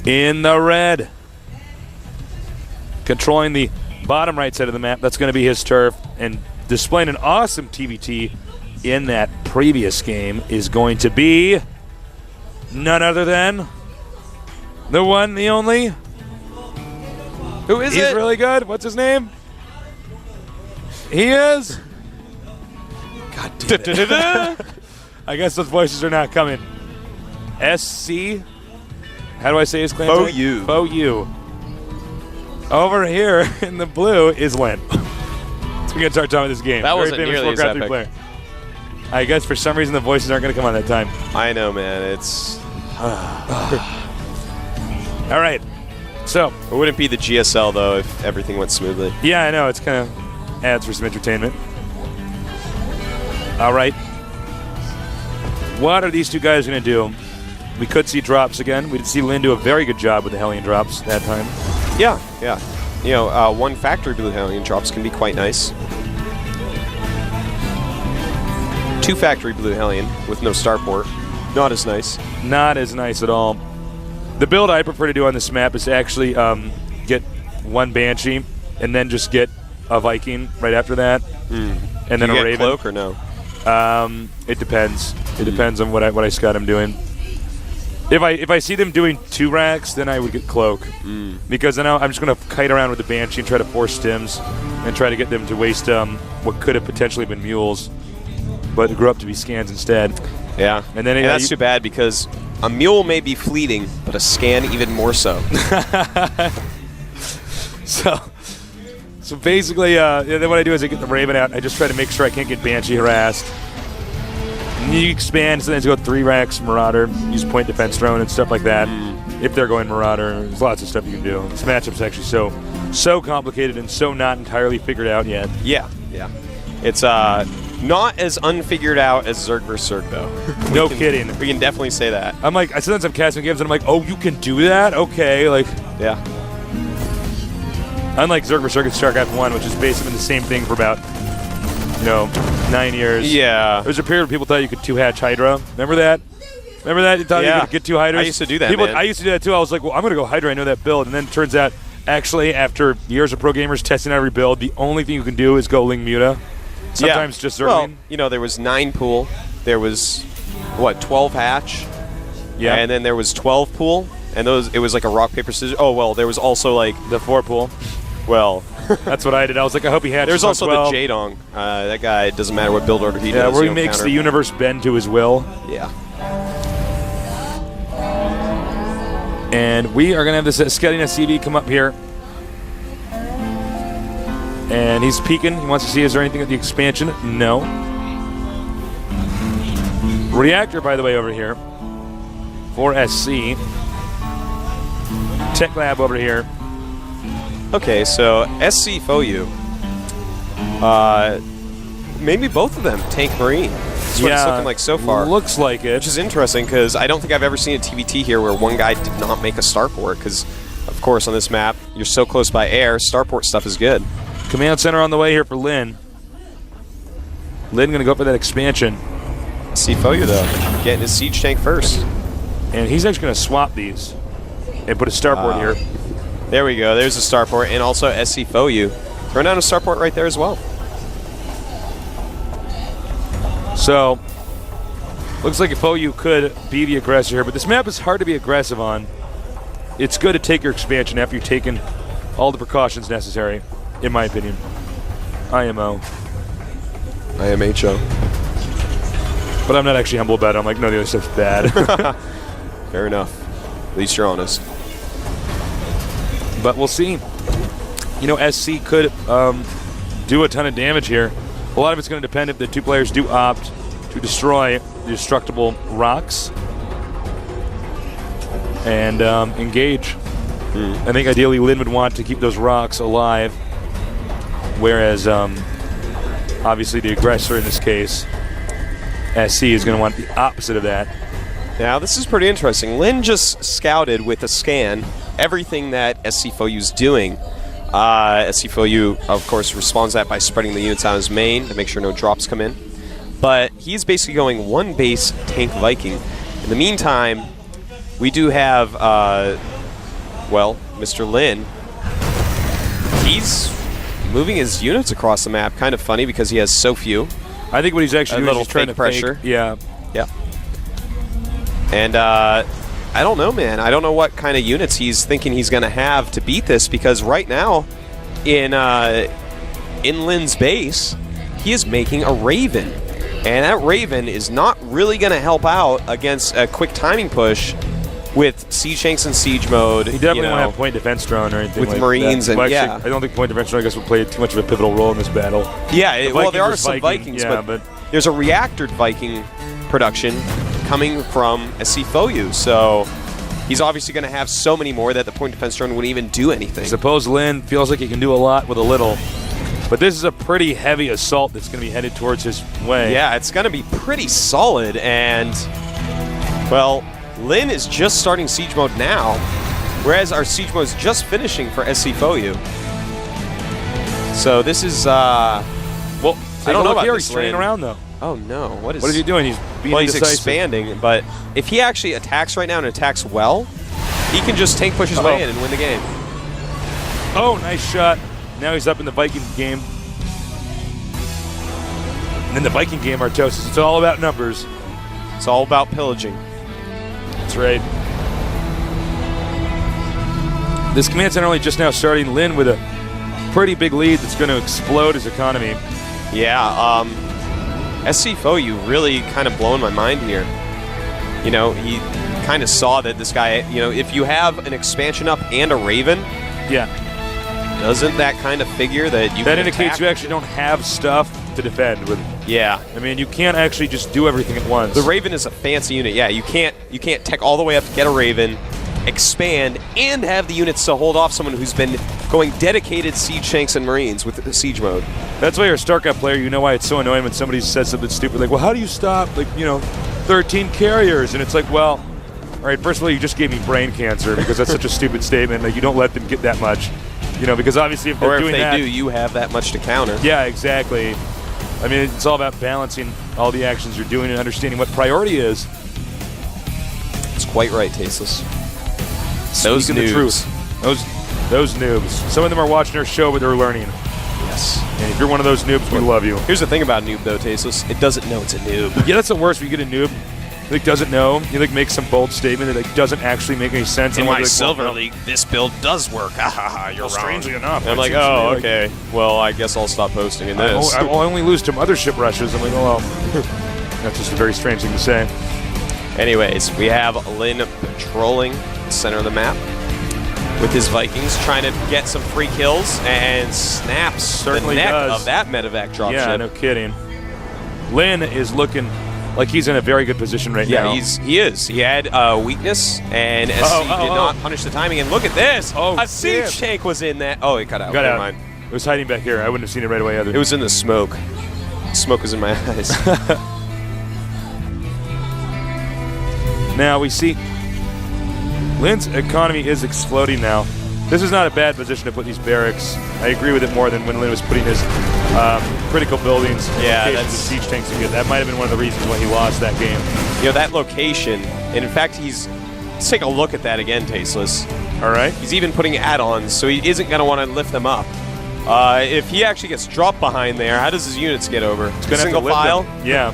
in the red. Controlling the bottom right side of the map, that's going to be his turf. And displaying an awesome TVT in that previous game is going to be none other than the one, the only. Who is it? He's really good. What's his name? He is. God damn it. I guess those voices are not coming. SC. How do I say his claim? Fo-U. Fo-U. Over here in the blue is Lynn. So we're going to start talking about this game. That Very wasn't famous nearly as Warcraft 3 epic. player. I guess for some reason the voices aren't going to come on that time. I know, man. It's... All right. So. It wouldn't be the GSL, though, if everything went smoothly. Yeah, I know. It's kind of adds for some entertainment. All right. What are these two guys going to do? We could see drops again. We did see Lynn do a very good job with the Hellion drops that time. Yeah, yeah. You know, one factory blue Hellion drops can be quite nice. 2 factory blue Hellion with no starport. Not as nice. Not as nice at all. The build I prefer to do on this map is to actually get 1 Banshee and then just get a Viking right after that. And then a Raven. Cloak or no? It depends. It depends on what I scout them doing. If I see them doing 2 racks, then I would get Cloak. Because then I'm just going to kite around with the Banshee and try to force stims and try to get them to waste what could have potentially been mules, but grew up to be scans instead. Yeah. And then that's too bad because a mule may be fleeting, but a scan even more so. So basically, then what I do is I get the Raven out. I just try to make sure I can't get Banshee harassed. And you expand, sometimes you go 3 racks Marauder, use point defense drone and stuff like that. If they're going Marauder, there's lots of stuff you can do. This matchup's actually so complicated and so not entirely figured out yet. Yeah, yeah. It's not as unfigured out as Zerg vs. Zerg, though. No kidding. We can definitely say that. I'm like, sometimes I'm casting games and I'm like, oh, you can do that? Okay, like. Yeah. Unlike Zerg vs. Zerg and Starcraft 1, which is basically the same thing for about, 9 years. Yeah. There was a period where people thought you could 2-hatch Hydra. Remember that? Remember that? You thought you could get 2 Hydras? I used to do that, man. I used to do that, too. I was like, well, I'm going to go Hydra. I know that build. And then it turns out, actually, after years of pro gamers testing every build, the only thing you can do is go Ling Muta. Sometimes just Zergling. Well, there was 9 pool. There was, 12 hatch? Yeah. And then there was 12 pool. And it was like a rock, paper, scissors. Oh, well, there was also like... the 4 pool. Well... That's what I did. I was like, I hope he hatches. There's also 12. the Jadong. That guy, it doesn't matter what build order he does. Yeah, where he makes the universe bend to his will. Yeah. And we are going to have this Scouting SCV come up here. And he's peeking. He wants to see, is there anything at the expansion? No. Reactor, by the way, over here for SC. Tech Lab over here. Okay, so SC Fo-U. Maybe both of them tank Marine. That's what it's looking like so far. Looks like it. Which is interesting because I don't think I've ever seen a TVT here where one guy did not make a starport because, of course, on this map, you're so close by air, starport stuff is good. Command center on the way here for Lynn. Lynn going to go for that expansion. SC Fo-U, though, getting his siege tank first. And he's actually going to swap these and put a starport here. There we go. There's a starport, and also SC Fo-U. Throw down a starport right there as well. So, looks like Fo-U could be the aggressor here, but this map is hard to be aggressive on. It's good to take your expansion after you've taken all the precautions necessary, in my opinion. IMO. IMHO. But I'm not actually humble about it. I'm like, no, the other stuff's bad. Fair enough. At least you're honest. But we'll see. SC could do a ton of damage here. A lot of it's going to depend if the 2 players do opt to destroy the destructible rocks and engage. I think ideally Lynn would want to keep those rocks alive, whereas obviously the aggressor in this case, SC, is going to want the opposite of that. Now, this is pretty interesting. Lynn just scouted with a scan everything that SC Fo-U's doing. SC Fo-U, of course, responds to that by spreading the units on his main to make sure no drops come in. But he's basically going 1 base tank Viking. In the meantime, we do have well, Mr. Lin, he's moving his units across the map. Kind of funny because he has so few. I think what he's actually doing is he's trying to pressure. Yeah. Yeah. And I don't know, man. I don't know what kind of units he's thinking he's going to have to beat this, because right now in Lin's base, he is making a Raven. And that Raven is not really going to help out against a quick timing push with siege tanks in siege mode. He definitely won't have point defense drone or anything with like Marines that. and well, actually, I don't think point defense drone, I guess, will play too much of a pivotal role in this battle. Yeah, well, there are some Vikings, yeah, but there's a reactored Viking production coming from SC Foyu, so he's obviously going to have so many more that the point defense drone wouldn't even do anything. I suppose Lin feels like he can do a lot with a little. But this is a pretty heavy assault that's going to be headed towards his way. Yeah, it's going to be pretty solid, and, well, Lin is just starting siege mode now, whereas our siege mode is just finishing for SC Foyu. So this is, well, I don't know about here. this He's turning Lin. around, though. Oh, no. What is he doing? He's being Well, he's indecisive. expanding, but if he actually attacks right now and attacks well, he can just tank push his way in and win the game. Oh, nice shot. Now he's up in the Viking game. And in the Viking game, Artosis, it's all about numbers. It's all about pillaging. That's right. This command center only just now starting. Lin with a pretty big lead that's going to explode his economy. Yeah, SC Foyu really kind of blowing my mind here. You know, he kind of saw that this guy, you know, if you have an expansion up and a Raven, yeah, doesn't that kind of figure that you that can indicates attack? you actually don't have stuff to defend with? Yeah, I mean, you can't actually just do everything at once. the Raven is a fancy unit. Yeah, you can't tech all the way up to get a Raven, expand, and have the units to hold off someone who's been going dedicated siege tanks and Marines with the siege mode. That's why you're a StarCraft player. You know why it's so annoying when somebody says something stupid like, well, how do you stop, like, you know, 13 carriers? And it's like, well, all right, first of all, you just gave me brain cancer because that's such a stupid statement. Like, you don't let them get that much. You know, because obviously if they're Or doing if that, they do, you have that much to counter. yeah, exactly. I mean, it's all about balancing all the actions you're doing and understanding what priority is. It's quite right, Tasteless. Those Speaking the noobs. truth. Those noobs. Some of them are watching our show, but they're learning. Yes. And if you're one of those noobs, we love you. Here's the thing about noob, though, Tasteless. It doesn't know it's a noob. Yeah, that's the worst. When you get a noob, like doesn't know, you like make some bold statement that like doesn't actually make any sense. In and my like, Silver well, League, this build does work. Ha ha ha, you're well, wrong. strangely enough, And I'm it like, seems to oh, me like- okay. Well, I guess I'll stop posting in this. I only lose to mothership rushes. I'm like, oh, well. That's just a very strange thing to say. Anyways, we have Lin patrolling the center of the map with his Vikings, trying to get some free kills, and snaps Certainly the neck does. of that medevac dropship. Yeah, no kidding. Lin is looking like he's in a very good position right now. Yeah, he is. He had weakness, and SC did not punish the timing. And look at this. A siege tank was in that. Oh, it cut out. Never mind. It was hiding back here. I wouldn't have seen it right away either. It was in the smoke. Smoke was in my eyes. Now we see Lin's economy is exploding now. This is not a bad position to put these barracks. I agree with it more than when Lin was putting his critical buildings in Yeah, locations that's- with siege tanks. That might have been one of the reasons why he lost that game. You know, that location, and in fact, let's take a look at that again, Tasteless. All right. He's even putting add-ons, so he isn't going to want to lift them up. If he actually gets dropped behind there, how does his units get over? It's gonna Single have to lift file? them. Yeah.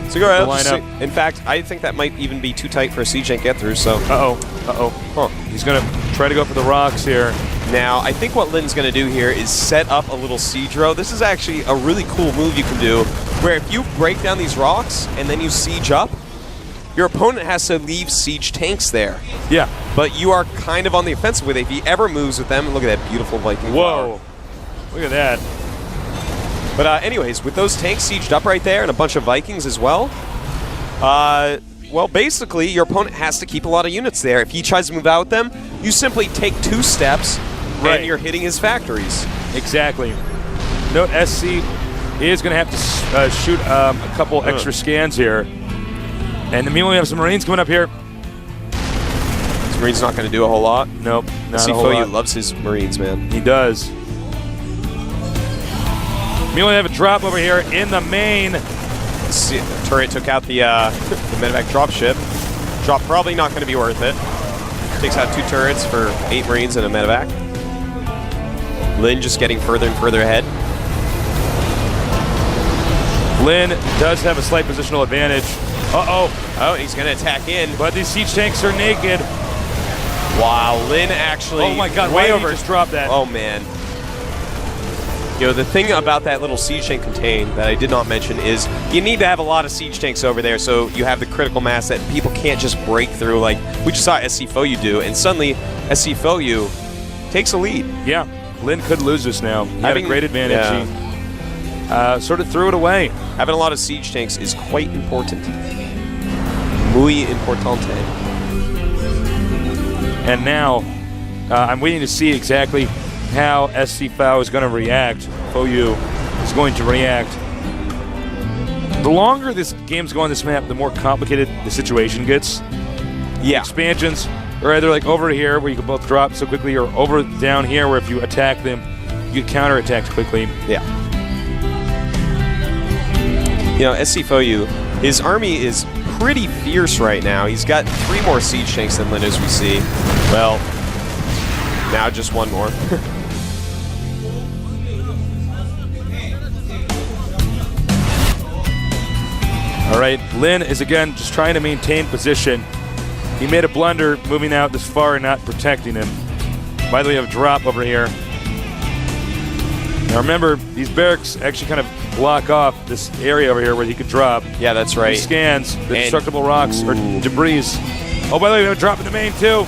So go ahead. Line up. In fact, I think that might even be too tight for a siege tank get through, so. Uh-oh. He's going to try to go for the rocks here. Now, I think what Lin's going to do here is set up a little siege row. This is actually a really cool move you can do, where if you break down these rocks and then you siege up, your opponent has to leave siege tanks there. Yeah. But you are kind of on the offensive with it. If he ever moves with them, look at that beautiful Viking Whoa. Look at that. But anyways, with those tanks sieged up right there and a bunch of Vikings as well, well, basically, your opponent has to keep a lot of units there. If he tries to move out with them, you simply take 2 steps, Right. and you're hitting his factories. Exactly. Note SC is going to have to shoot a couple extra scans here. And meanwhile, we have some Marines coming up here. This Marine's not going to do a whole lot. Nope, not a whole Foyu lot. loves his Marines, man. He does. Meanwhile, we have a drop over here in the main. See, turret took out the medevac dropship. Drop probably not going to be worth it. Takes out 2 turrets for 8 Marines and a medevac. Lin just getting further and further ahead. Lin does have a slight positional advantage. Uh-oh. Oh, he's going to attack in. But these siege tanks are naked. Wow, Lin actually... Oh my god, way why over. did he just drop that? Oh, man. You know, the thing about that little siege tank contain that I did not mention is you need to have a lot of siege tanks over there so you have the critical mass that people can't just break through like we just saw SC Foyu do, and suddenly SC Foyu takes a lead. Yeah, Lin could lose this now. He had a great advantage. Yeah. He sort of threw it away. Having a lot of siege tanks is quite important. Muy importante. And now, I'm waiting to see exactly how SC Foyu is going to react. Foyu is going to react. The longer this game's going on this map, the more complicated the situation gets. Yeah. Expansions are either like over here where you can both drop so quickly, or over down here where if you attack them, you get counterattacked quickly. Yeah. You know, SC Foyu, his army is pretty fierce right now. He's got 3 more siege tanks than Lin, as we see. Well, now just 1 more. All right, Lin is again just trying to maintain position. He made a blunder moving out this far and not protecting him. By the way, we have a drop over here. Now remember, these barracks actually kind of block off this area over here where he could drop. Yeah, that's right. He scans the destructible rocks or debris. Oh, by the way, we have a drop in the main too.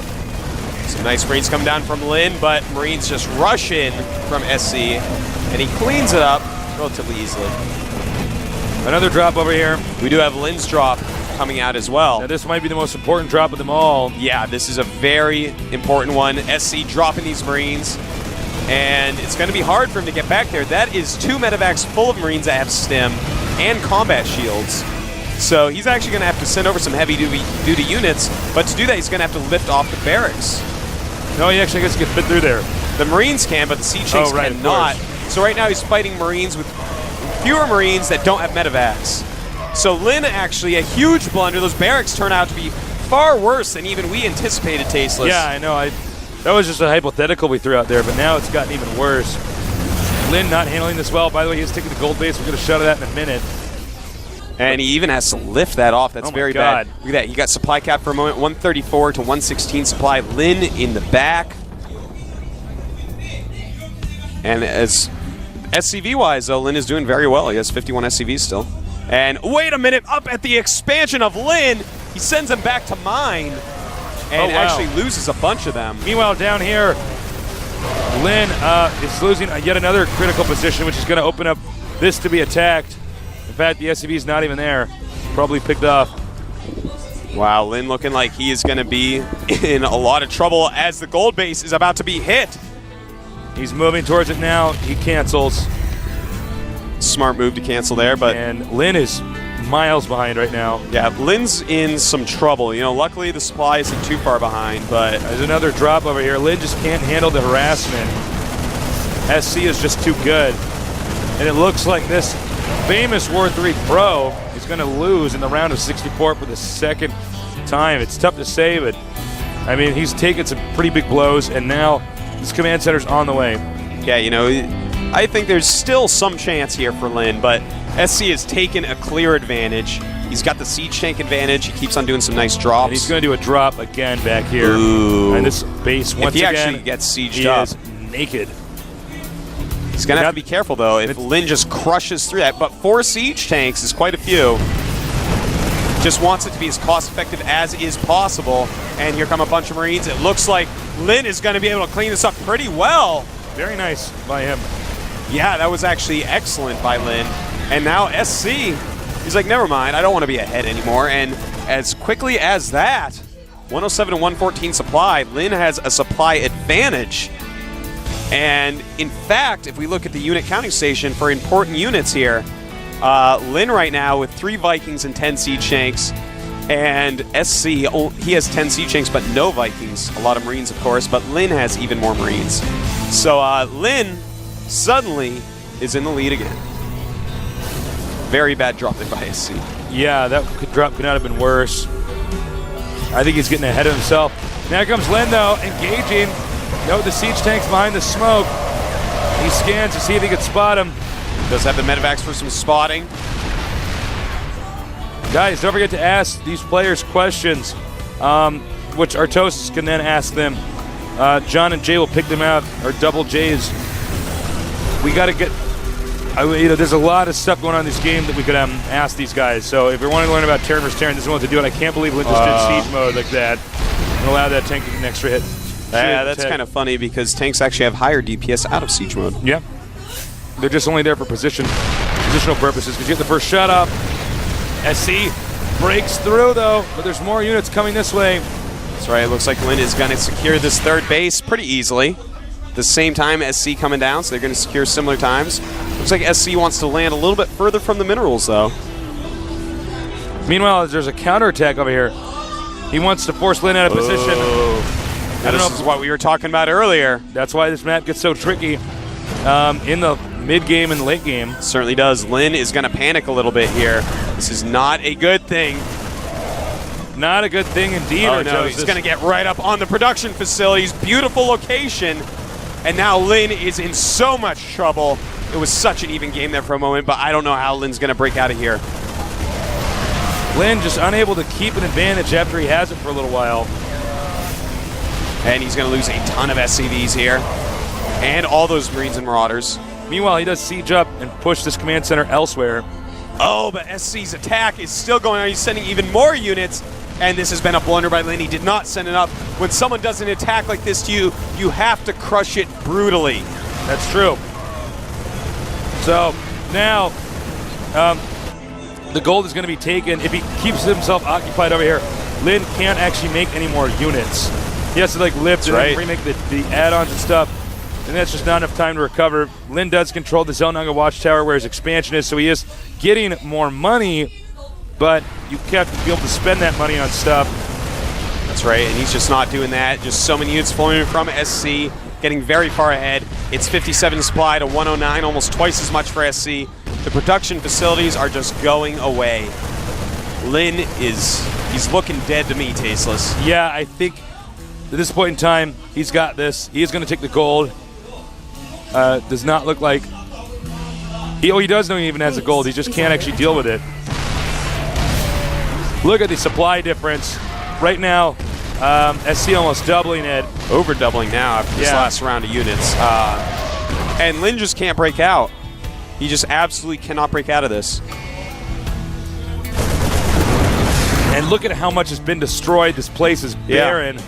Some nice Marines come down from Lin, but Marines just rush in from SC, and he cleans it up relatively easily. Another drop over here. We do have Lin's drop coming out as well. Now this might be the most important drop of them all. Yeah, this is a very important one. SC dropping these Marines, and it's going to be hard for him to get back there. That is 2 medevacs full of Marines that have stim and combat shields. So he's actually going to have to send over some heavy-duty units, but to do that, he's going to have to lift off the barracks. No, he actually gets to get fit through there. The Marines can, but the siege tanks cannot. So right now he's fighting Marines with fewer Marines that don't have medevacs. So Lin actually, a huge blunder. Those barracks turn out to be far worse than even we anticipated, Tasteless. Yeah, I know. That was just a hypothetical we threw out there, but now it's gotten even worse. Lin not handling this well. By the way, he's taking the gold base. We're going to shut that in a minute. And he even has to lift that off. That's very bad. Look at that. You got supply cap for a moment. 134 to 116 supply. Lin in the back. And as SCV-wise, though, Lin is doing very well. He has 51 SCVs still. And wait a minute. Up at the expansion of Lin, he sends them back to mine. And actually loses a bunch of them. Meanwhile, down here, Lin is losing yet another critical position, which is going to open up this to be attacked. In fact, the SCV is not even there. Probably picked off. Wow, Lin looking like he is going to be in a lot of trouble as the gold base is about to be hit. He's moving towards it now. He cancels. Smart move to cancel there, but... And Lin is miles behind right now. Yeah, Lin's in some trouble. You know, luckily the supply isn't too far behind, but... There's another drop over here. Lin just can't handle the harassment. SC is just too good. And it looks like this famous War 3 Pro is going to lose in the round of 64 for the second time. It's tough to say, but I mean, he's taken some pretty big blows, and now this command center's on the way. Yeah, you know, I think there's still some chance here for Lin, but SC has taken a clear advantage. He's got the siege tank advantage. He keeps on doing some nice drops. And he's going to do a drop again back here. Ooh. And this base, once again, actually gets sieged up, is naked. He's going to have to be careful, though, if Lin just crushes through that. But 4 siege tanks is quite a few. Just wants it to be as cost-effective as is possible. And here come a bunch of Marines. It looks like Lin is going to be able to clean this up pretty well. Very nice by him. Yeah, that was actually excellent by Lin. And now SC, he's like, never mind, I don't want to be ahead anymore. And as quickly as that, 107 to 114 supply, Lin has a supply advantage. And in fact, if we look at the unit counting station for important units here, Lin right now with 3 Vikings and 10 siege tanks, and SC, he has 10 siege tanks but no Vikings. A lot of Marines, of course, but Lin has even more Marines. So Lin suddenly is in the lead again. Very bad dropping by SC. Yeah, that drop could not have been worse. I think he's getting ahead of himself. Now comes Lin, though, engaging. No, the siege tank's behind the smoke. He scans to see if he can spot him. Does have the medevacs for some spotting. Guys, don't forget to ask these players questions, which Artosis can then ask them. John and Jay will pick them out, or double J's. We got to get... there's a lot of stuff going on in this game that we could ask these guys. So if you want to learn about Terran vs. Terran, this is what to do it. I can't believe Lin just did siege mode like that and allow that tank to get an extra hit. Yeah, that's kind of funny because tanks actually have higher DPS out of siege mode. Yeah. They're just only there for positional purposes because you get the first shot up. SC breaks through, though, but there's more units coming this way. That's right. It looks like Lin is going to secure this third base pretty easily. The same time SC coming down, so they're going to secure similar times. Looks like SC wants to land a little bit further from the minerals, though. Meanwhile, there's a counterattack over here. He wants to force Lin out of position. Now, this is what we were talking about earlier. That's why this map gets so tricky in the mid-game and late game. Certainly does. Lin is going to panic a little bit here. This is not a good thing. Not a good thing indeed. Oh, no, he's going to get right up on the production facilities. Beautiful location. And now Lin is in so much trouble. It was such an even game there for a moment, but I don't know how Lin's going to break out of here. Lin just unable to keep an advantage after he has it for a little while. And he's going to lose a ton of SCVs here. And all those Marines and Marauders. Meanwhile, he does siege up and push this command center elsewhere. Oh, but SC's attack is still going on. He's sending even more units. And this has been a blunder by Lin. He did not send enough. When someone does an attack like this to you, you have to crush it brutally. That's true. So now the gold is going to be taken. If he keeps himself occupied over here, Lin can't actually make any more units. He has to like lift and then remake the add-ons and stuff. And that's just not enough time to recover. Lin does control the Zelnaga Watchtower where his expansion is, so he is getting more money, but you have to be able to spend that money on stuff. That's right, and he's just not doing that. Just so many units flowing from SC, getting very far ahead. It's 57 supply to 109, almost twice as much for SC. The production facilities are just going away. Lin he's looking dead to me, Tasteless. Yeah, I think at this point in time, he's got this. He is going to take the gold. Does not look like... he does know he even has the gold. He just can't actually deal with it. Look at the supply difference. Right now, SC almost doubling it. Over doubling now after this last round of units. And Lin just can't break out. He just absolutely cannot break out of this. And look at how much has been destroyed. This place is barren. Yeah.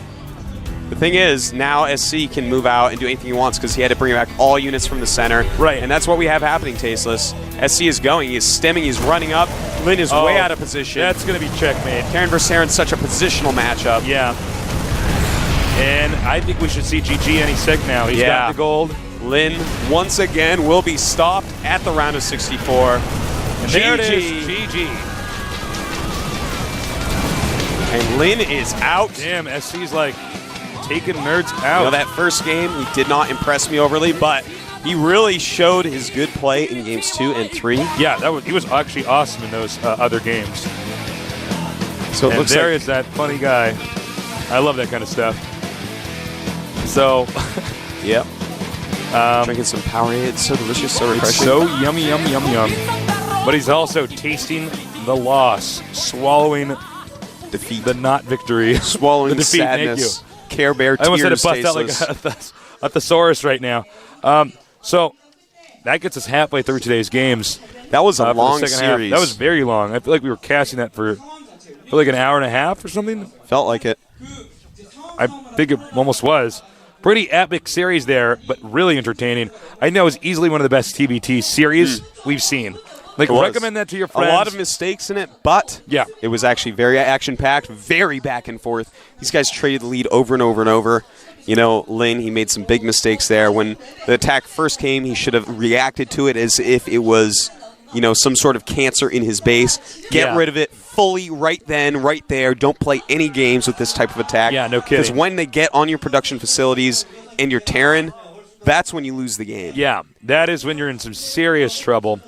The thing is, now SC can move out and do anything he wants because he had to bring back all units from the center. Right. And that's what we have happening, Tasteless. SC is going. He is stemming. He's running up. Lin is way out of position. That's going to be checkmate. Terran vs. Terran, such a positional matchup. Yeah. And I think we should see GG any sec now. He's got the gold. Lin, once again, will be stopped at the round of 64. And there it is. GG. And Lin is out. Damn, SC's like taking nerds out. You know, that first game, he did not impress me overly, but he really showed his good play in games 2 and 3. Yeah, he was actually awesome in those other games. So it looks there is that funny guy. I love that kind of stuff. So, yep. Drinking some Powerade. It's so delicious, so refreshing. It's so yummy, yummy, yum, yum. But he's also tasting the loss, swallowing defeat, the not victory, swallowing the defeat. sadness. Thank you. Care Bear tears. I almost had to bust out like a thesaurus right now. So that gets us halfway through today's games. That was a long series. That was very long. I feel like we were casting that for like an hour and a half or something. Felt like it. I think it almost was. Pretty epic series there, but really entertaining. I know it's easily one of the best TBT series we've seen. Like, recommend that to your friends. A lot of mistakes in it, but yeah, it was actually very action-packed, very back and forth. These guys traded the lead over and over and over. You know, Lin, he made some big mistakes there. When the attack first came, he should have reacted to it as if it was, you know, some sort of cancer in his base. Get rid of it fully right then, right there. Don't play any games with this type of attack. Yeah, no kidding. Because when they get on your production facilities and you're Terran, that's when you lose the game. Yeah, that is when you're in some serious trouble.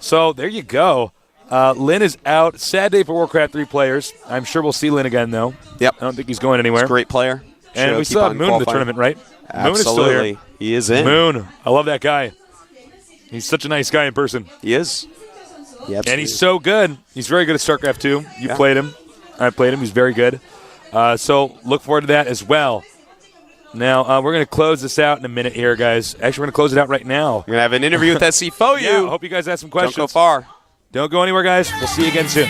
So there you go. Lynn is out. Sad day for Warcraft 3 players. I'm sure we'll see Lynn again, though. Yep. I don't think he's going anywhere. He's a great player. And we still have Moon in the tournament, right? Absolutely. Moon is still here. He is in. Moon. I love that guy. He's such a nice guy in person. He is. And he's so good. He's very good at Starcraft 2. You played him. I played him. He's very good. So look forward to that as well. Now, we're going to close this out in a minute here, guys. Actually, we're going to close it out right now. We're going to have an interview with SC4U. Yeah, I hope you guys have some questions. Don't go far. Don't go anywhere, guys. We'll see you again soon.